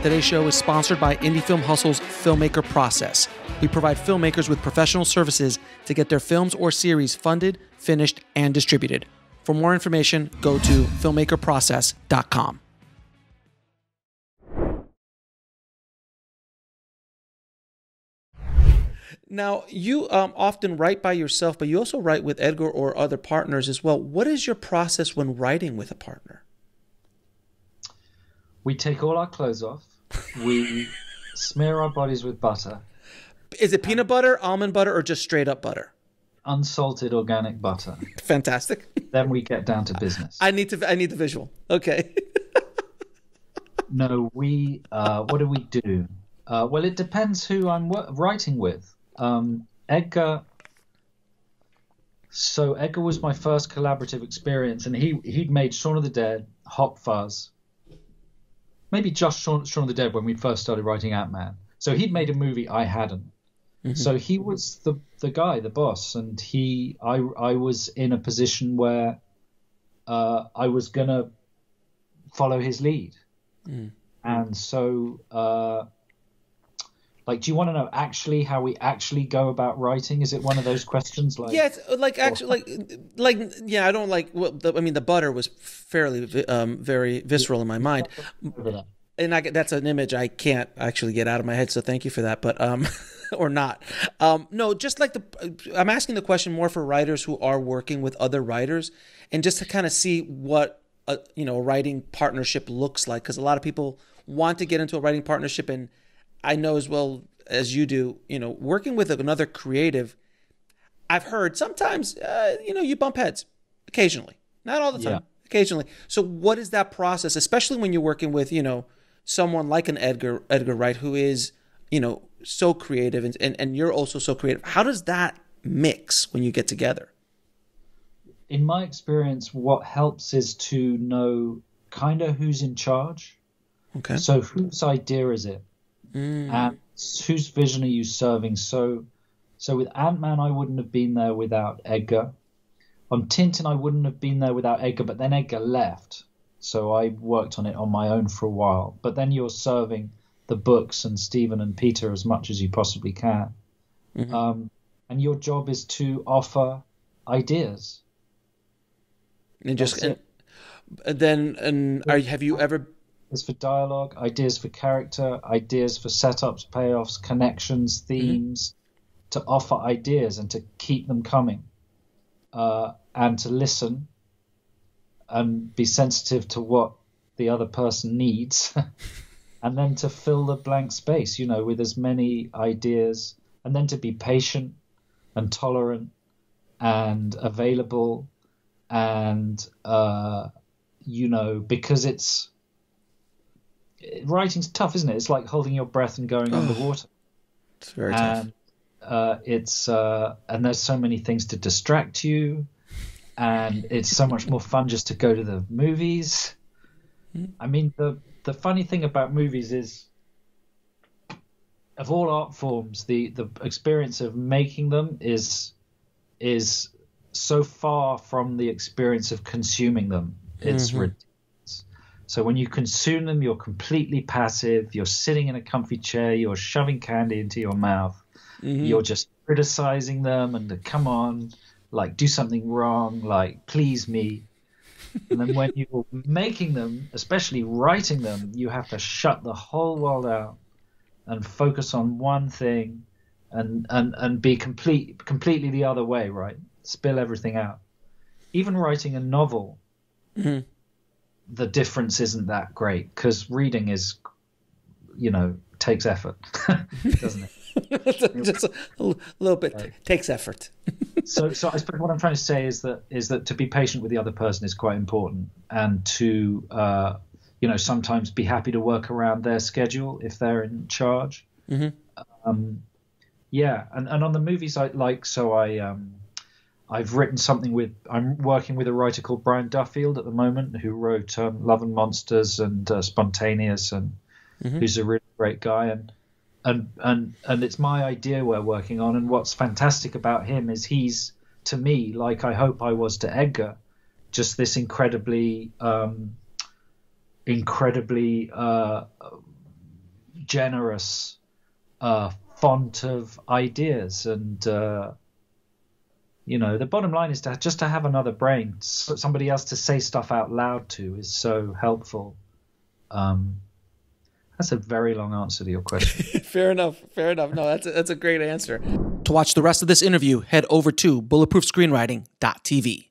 Today's show is sponsored by Indie Film Hustle's Filmmaker process. We provide filmmakers with professional services to get their films or series funded, finished, and distributed. For more information, go to filmmakerprocess.com. Now, you often write by yourself, but you also write with Edgar or other partners as well. What is your process when writing with a partner? We take all our clothes off. We smear our bodies with butter. Is it peanut butter, almond butter, or just straight up butter? Unsalted organic butter. Fantastic. Then we get down to business. I need the visual. Okay. No, what do we do? Well, it depends who I'm writing with. Edgar. So Edgar was my first collaborative experience, and he'd made Shaun of the Dead, Hot Fuzz, maybe just Shaun of the Dead when we first started writing Ant-Man. So he'd made a movie I hadn't. Mm-hmm. So he was the guy, the boss, and I was in a position where I was gonna follow his lead. Mm. And so do you want to know actually how we actually go about writing? Is it one of those questions? Yeah, it's yeah. I don't like. Well, the butter was fairly very visceral in my mind, and that's an image I can't actually get out of my head. So thank you for that. But or not. No, just like I'm asking the question more for writers who are working with other writers, and just to kind of see what a writing partnership looks like, because a lot of people want to get into a writing partnership, and I know as well as you do, working with another creative, I've heard sometimes, you bump heads occasionally, not all the time, occasionally. So what is that process, especially when you're working with, someone like an Edgar Wright, who is, so creative and you're also so creative. How does that mix when you get together? In my experience, what helps is to know kind of who's in charge. Okay. So whose idea is it? And whose vision are you serving? So with Ant-Man, I wouldn't have been there without Edgar. On Tintin, I wouldn't have been there without Edgar, but then Edgar left. So I worked on it on my own for a while. But then you're serving the books and Stephen and Peter as much as you possibly can. Mm-hmm. And your job is to offer ideas. And have you ever... Ideas for dialogue, ideas for character, ideas for setups, payoffs, connections, themes, to offer ideas and to keep them coming, and to listen and be sensitive to what the other person needs, and then to fill the blank space, with as many ideas, and then to be patient and tolerant and available, and because writing's tough, isn't it? It's like holding your breath and going underwater. It's very tough. And there's so many things to distract you, and it's so much more fun just to go to the movies. I mean, the funny thing about movies is, of all art forms, the experience of making them is so far from the experience of consuming them. It's ridiculous. So when you consume them, you're completely passive. You're sitting in a comfy chair. You're shoving candy into your mouth. Mm-hmm. You're just criticizing them and come on, do something wrong, please me. And then when you're making them, especially writing them, you have to shut the whole world out and focus on one thing and be completely the other way, right? Spill everything out. Even writing a novel, the difference isn't that great, because reading is, takes effort, doesn't it? Just a little bit takes effort. So I suppose what I'm trying to say is that to be patient with the other person is quite important, and to sometimes be happy to work around their schedule if they're in charge. Mm-hmm. And on the movies I've written something I'm working with a writer called Brian Duffield at the moment, who wrote Love and Monsters and Spontaneous, and who's a really great guy. And it's my idea we're working on. And what's fantastic about him is he's, to me, like I hope I was to Edgar, just this incredibly generous font of ideas. And you know, the bottom line is just to have another brain, somebody else to say stuff out loud to, is so helpful. That's a very long answer to your question. Fair enough. Fair enough. No, that's a great answer. To watch the rest of this interview, head over to bulletproofscreenwriting.tv.